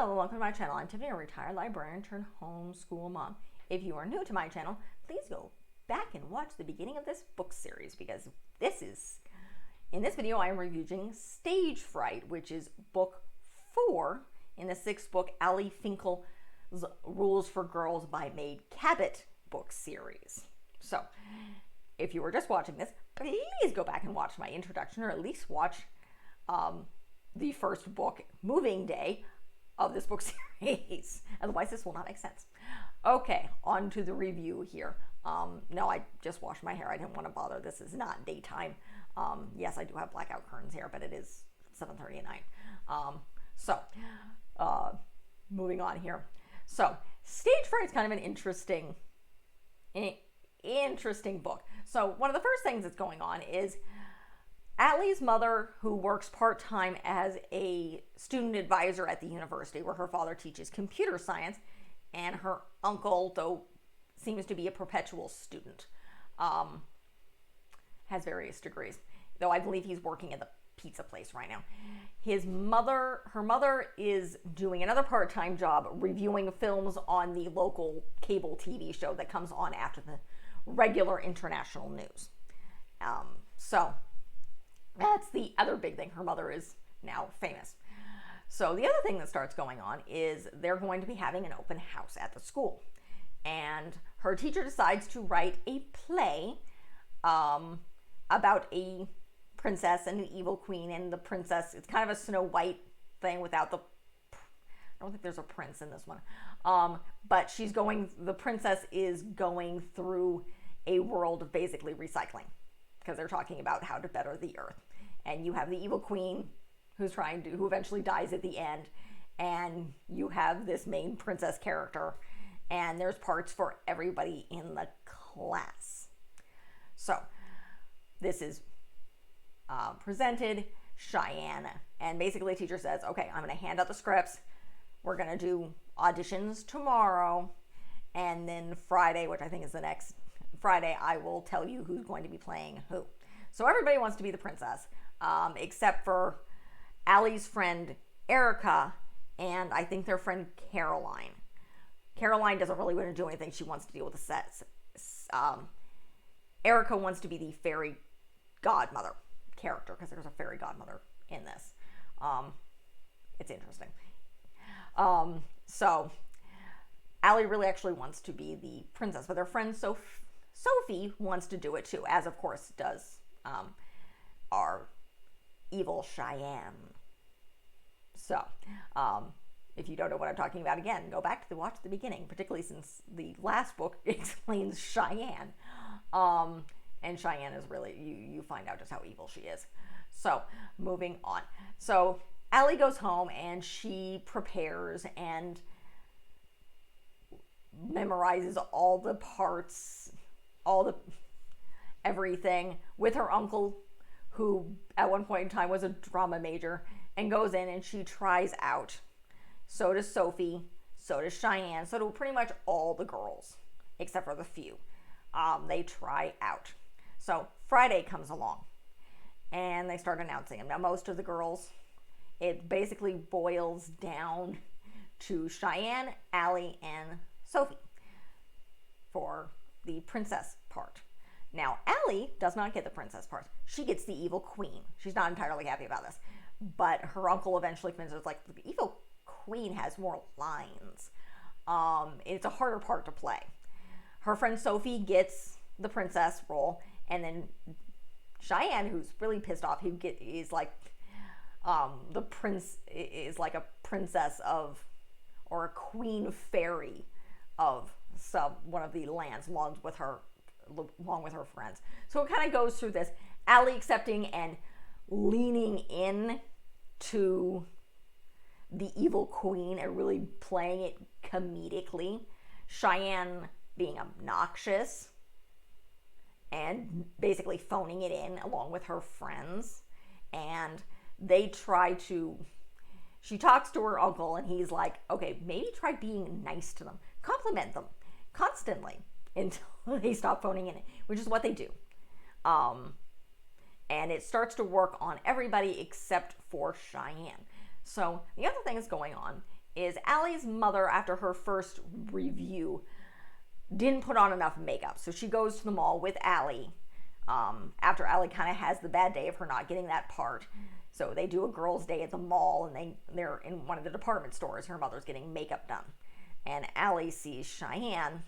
Hello, welcome to my channel. I'm Tiffany, a retired librarian turned homeschool mom. If you are new to my channel, please go back and watch the beginning of this book series because in this video I am reviewing Stage Fright, which is book 4 in the 6th book, Allie Finkle's Rules for Girls by Meg Cabot book series. So, if you were just watching this, please go back and watch my introduction, or at least watch the first book, Moving Day, of this book series. Otherwise, this will not make sense. Okay, on to the review here. No, I just washed my hair. I didn't want to bother. This is not daytime. Yes, I do have blackout curtains here, but it is 7:30 at night. Moving on here. So, Stage Fright is kind of an interesting book. So, one of the first things that's going on is Allie's mother, who works part-time as a student advisor at the university where her father teaches computer science, and her uncle, though seems to be a perpetual student, has various degrees, though I believe he's working at the pizza place right now. Her mother is doing another part-time job reviewing films on the local cable TV show that comes on after the regular international news. So that's the other big thing. Her mother is now famous. So the other thing that starts going on is they're going to be having an open house at the school. And her teacher decides to write a play about a princess and an evil queen. And the princess, it's kind of a Snow White thing without I don't think there's a prince in this one. But the princess is going through a world of basically recycling, because they're talking about how to better the earth. And you have the evil queen who eventually dies at the end, and you have this main princess character, and there's parts for everybody in the class. So this is presented Cheyenne, and basically the teacher says, okay, I'm going to hand out the scripts. We're going to do auditions tomorrow, and then Friday, which I think is the next Friday, I will tell you who's going to be playing who. So everybody wants to be the princess, except for Allie's friend Erica, and I think their friend Caroline. Caroline doesn't really want to do anything. She wants to deal with the sets. Erica wants to be the fairy godmother character, because there's a fairy godmother in this. It's interesting. So Allie really actually wants to be the princess, but her friend Sophie wants to do it too, as of course does our evil Cheyenne. So, if you don't know what I'm talking about, again, go back to watch the beginning, particularly since the last book explains Cheyenne. And Cheyenne is really, you find out just how evil she is. So, moving on. So, Allie goes home and she prepares and memorizes all the parts, everything with her uncle, who at one point in time was a drama major, and goes in and she tries out. So does Sophie, so does Cheyenne, so do pretty much all the girls, except for the few. They try out. So Friday comes along, and they start announcing them. Now most of the girls, it basically boils down to Cheyenne, Allie, and Sophie for the princess part. Now, Allie does not get the princess part. She gets the evil queen. She's not entirely happy about this. But her uncle eventually convinces her, like, the evil queen has more lines. It's a harder part to play. Her friend Sophie gets the princess role. And then Cheyenne, who's really pissed off, is like the prince is like a princess of, or a queen fairy of one of the lands, along with her friends. So it kind of goes through this, Allie accepting and leaning in to the evil queen and really playing it comedically. Cheyenne being obnoxious and basically phoning it in along with her friends. And she talks to her uncle, and he's like, okay, maybe try being nice to them. Compliment them constantly until they stop phoning in it, which is what they do. And it starts to work on everybody except for Cheyenne. So the other thing that's going on is Allie's mother, after her first review, didn't put on enough makeup. So she goes to the mall with Allie after Allie kind of has the bad day of her not getting that part. So they do a girls' day at the mall, and they're in one of the department stores. Her mother's getting makeup done. And Allie sees Cheyenne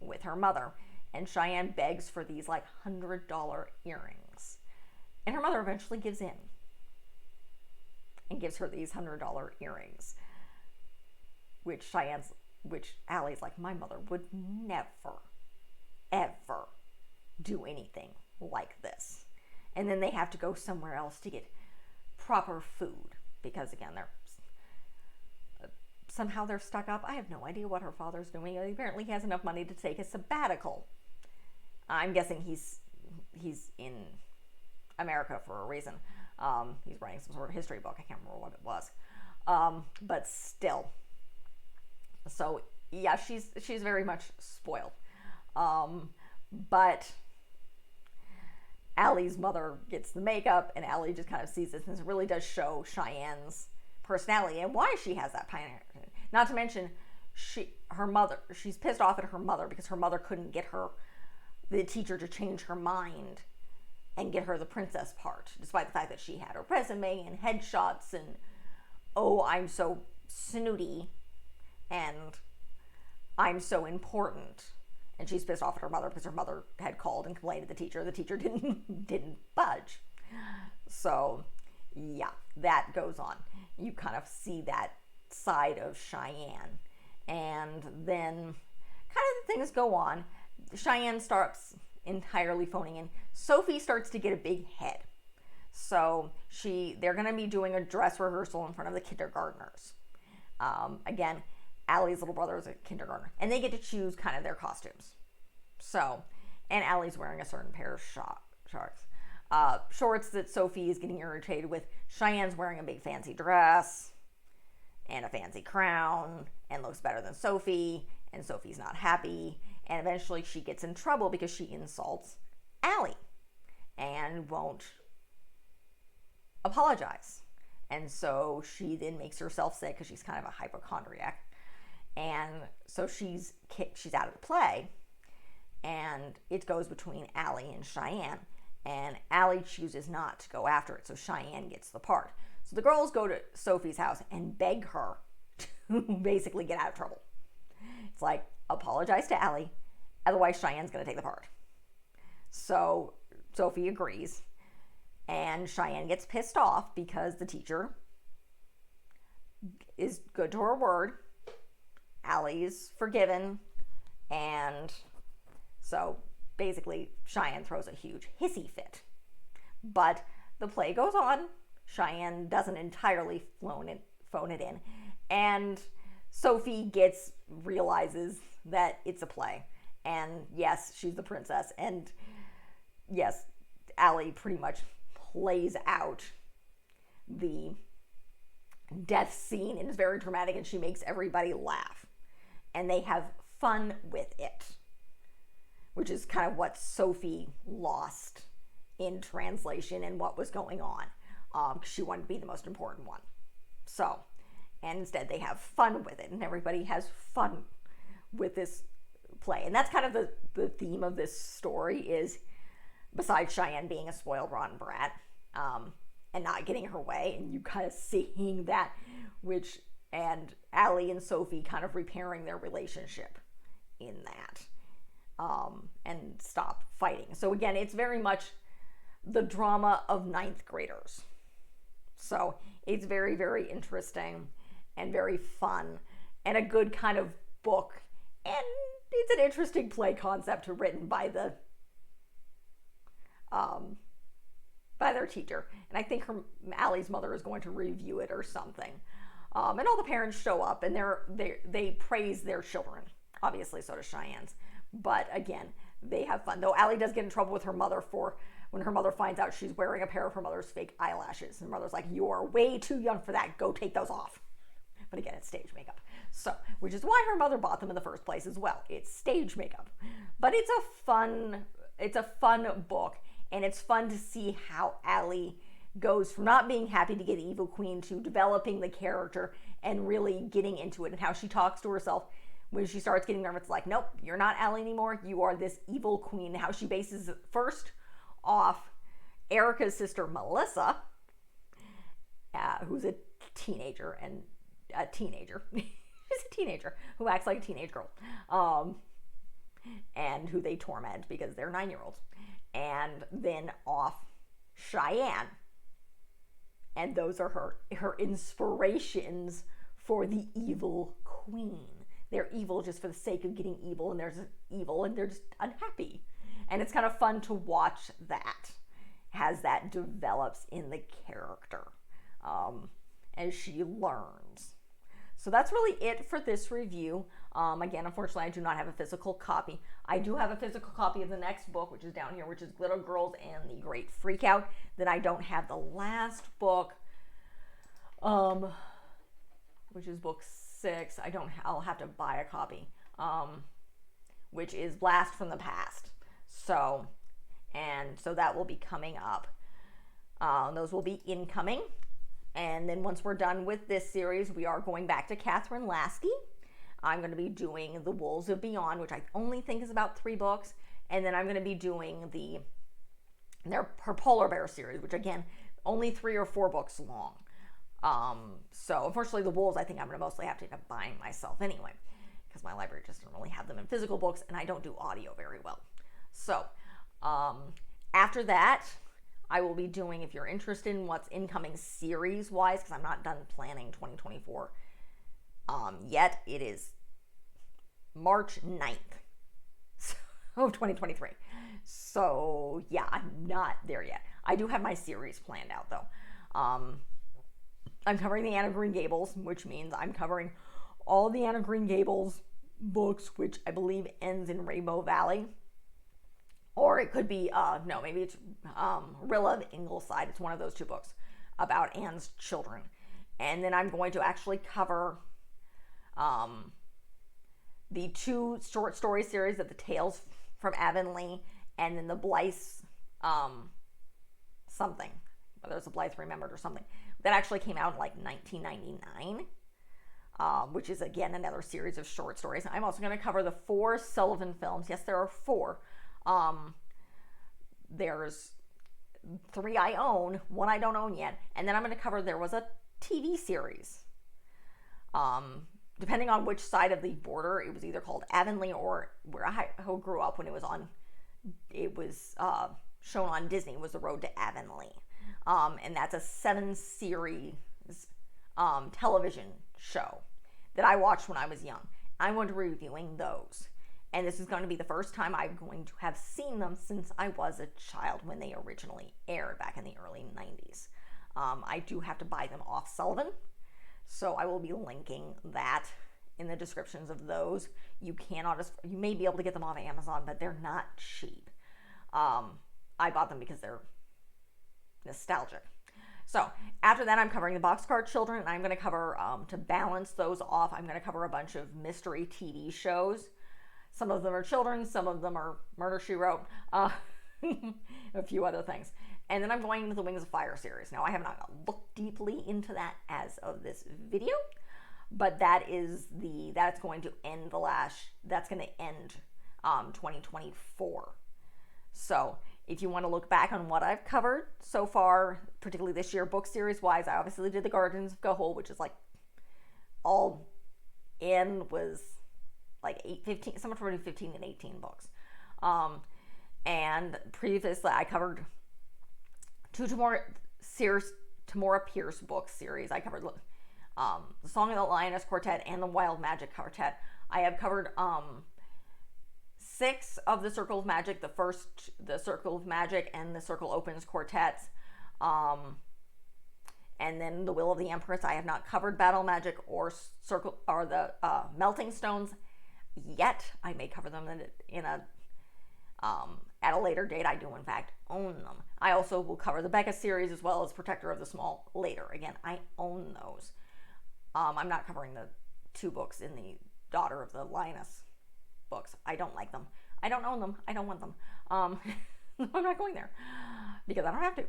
with her mother. And Cheyenne begs for these like $100 earrings. And her mother eventually gives in and gives her these $100 earrings. Which Allie's like, my mother would never, ever do anything like this. And then they have to go somewhere else to get proper food because, again, somehow they're stuck up. I have no idea what her father's doing. Apparently he has enough money to take a sabbatical. I'm guessing he's in America for a reason. He's writing some sort of history book. I can't remember what it was. But still. So yeah, she's very much spoiled. But Allie's mother gets the makeup, and Allie just kind of sees this, and it really does show Cheyenne's personality and why she has that pioneer. Not to mention, she's pissed off at her mother because her mother couldn't get the teacher to change her mind and get her the princess part, despite the fact that she had her resume and headshots and, oh, I'm so snooty and I'm so important. And she's pissed off at her mother because her mother had called and complained to the teacher. The teacher didn't budge. So yeah, that goes on. You kind of see that side of Cheyenne. And then kind of things go on. Cheyenne starts entirely phoning in. Sophie starts to get a big head. So they're going to be doing a dress rehearsal in front of the kindergartners. Again, Allie's little brother is a kindergartner, and they get to choose kind of their costumes. So, and Allie's wearing a certain pair of shorts that Sophie is getting irritated with. Cheyenne's wearing a big fancy dress and a fancy crown and looks better than Sophie, and Sophie's not happy. And eventually she gets in trouble because she insults Allie and won't apologize. And so she then makes herself sick because she's kind of a hypochondriac. And so she's out of the play, and it goes between Allie and Cheyenne. And Allie chooses not to go after it, so Cheyenne gets the part. So the girls go to Sophie's house and beg her to basically get out of trouble. It's like, apologize to Allie, otherwise Cheyenne's going to take the part. So Sophie agrees, and Cheyenne gets pissed off because the teacher is good to her word. Allie's forgiven, and so basically Cheyenne throws a huge hissy fit. But the play goes on. Cheyenne doesn't entirely phone it in, and Sophie realizes that it's a play, and yes, she's the princess, and yes, Allie pretty much plays out the death scene, and it's very dramatic, and she makes everybody laugh, and they have fun with it, which is kind of what Sophie lost in translation and what was going on, because she wanted to be the most important one. So, and instead they have fun with it, and everybody has fun with this play. And that's kind of the theme of this story is, besides Cheyenne being a spoiled rotten brat, and not getting her way, and you kind of seeing that, and Allie and Sophie kind of repairing their relationship in that, and stop fighting. So again, it's very much the drama of ninth graders. So it's very, very interesting and very fun and a good kind of book. And it's an interesting play concept written by their teacher. And I think Allie's mother is going to review it or something. And all the parents show up, and they praise their children. Obviously, so does Cheyenne's. But again, they have fun. Though Allie does get in trouble with her mother when her mother finds out she's wearing a pair of her mother's fake eyelashes. And her mother's like, "You are way too young for that. Go take those off." But again, it's stage makeup. So, which is why her mother bought them in the first place as well. It's stage makeup. But it's a fun book, and it's fun to see how Allie goes from not being happy to get Evil Queen to developing the character and really getting into it, and how she talks to herself when she starts getting nervous, like, nope, you're not Allie anymore, you are this Evil Queen. How she bases it first off Erica's sister Melissa, who's a teenager, she's a teenager who acts like a teenage girl, and who they torment because they're 9-year-olds, and then off Cheyenne. And those are her inspirations for the Evil Queen. They're evil just for the sake of getting evil, and they're evil and they're just unhappy. And it's kind of fun to watch that as that develops in the character as she learns. So that's really it for this review. Again, unfortunately, I do not have a physical copy. I do have a physical copy of the next book, which is down here, which is Glitter Girls and the Great Freakout. Then I don't have the last book, which is book 6. I'll have to buy a copy, which is Blast from the Past. So that will be coming up. Those will be incoming. And then once we're done with this series, we are going back to Catherine Lasky. I'm going to be doing The Wolves of Beyond, which I only think is about 3 books. And then I'm going to be doing her Polar Bear series, which again, only 3 or 4 books long. So unfortunately, The Wolves, I think I'm going to mostly have to end up buying myself anyway, because my library just doesn't really have them in physical books, and I don't do audio very well. So after that, I will be doing, if you're interested in what's incoming series-wise, because I'm not done planning 2024 yet. It is March 9th of 2023. So, yeah, I'm not there yet. I do have my series planned out, though. I'm covering the Anne of Green Gables, which means I'm covering all the Anne of Green Gables books, which I believe ends in Rainbow Valley. Or it could be, maybe it's Rilla of Ingleside. It's one of those 2 books about Anne's children. And then I'm going to actually cover the 2 short story series of the Tales from Avonlea, and then the Blythe's something, whether it's a Blythe Remembered or something, that actually came out in like 1999, which is again another series of short stories. I'm also going to cover the 4 Sullivan films. Yes, there are 4. There's 3 I own, 1 I don't own yet, and then I'm going to cover, there was a TV series. Depending on which side of the border, it was either called Avonlea, or where I grew up when it was shown on Disney, was The Road to Avonlea. And that's a 7-series television show that I watched when I was young. I'm going to be reviewing those. And this is going to be the first time I'm going to have seen them since I was a child when they originally aired back in the early 90s. I do have to buy them off Sullivan, so I will be linking that in the descriptions of those. You may be able to get them off Amazon, but they're not cheap. I bought them because they're nostalgic. So after that, I'm covering the Boxcar Children, and I'm going to cover, to balance those off, I'm going to cover a bunch of mystery TV shows. Some of them are children's, some of them are Murder, She Wrote, a few other things. And then I'm going into the Wings of Fire series. Now, I have not looked deeply into that as of this video, but that's going to end 2024. So if you want to look back on what I've covered so far, particularly this year, book series wise, I obviously did the Guardians of Gahul, which is like all in was like 15, somewhere between 15 and 18 books. And previously I covered 2 Tamora Pierce book series. I covered the Song of the Lioness Quartet and the Wild Magic Quartet. I have covered 6 of the Circle of Magic, the Circle of Magic and the Circle Opens quartets. And then the Will of the Empress. I have not covered Battle Magic or the Melting Stones yet. I may cover them at a later date. I do in fact own them. I also will cover the Becca series as well as Protector of the Small later. Again, I own those. I'm not covering the 2 books in the Daughter of the Lioness books. I don't like them. I don't own them. I don't want them. I'm not going there because I don't have to.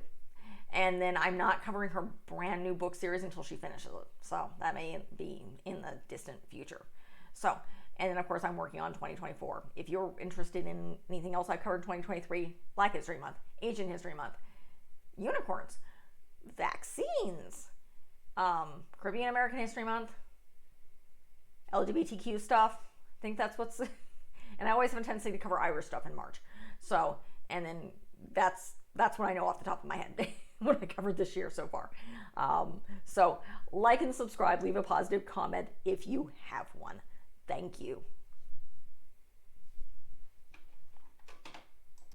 And then I'm not covering her brand new book series until she finishes it. So that may be in the distant future. So, and then of course I'm working on 2024. If you're interested in anything else I covered in 2023, Black History Month, Asian History Month, unicorns, vaccines, Caribbean American History Month, LGBTQ stuff. I think that's what's, and I always have a tendency to cover Irish stuff in March. So, and then that's what I know off the top of my head what I covered this year so far. So like and subscribe, leave a positive comment if you have one. Thank you.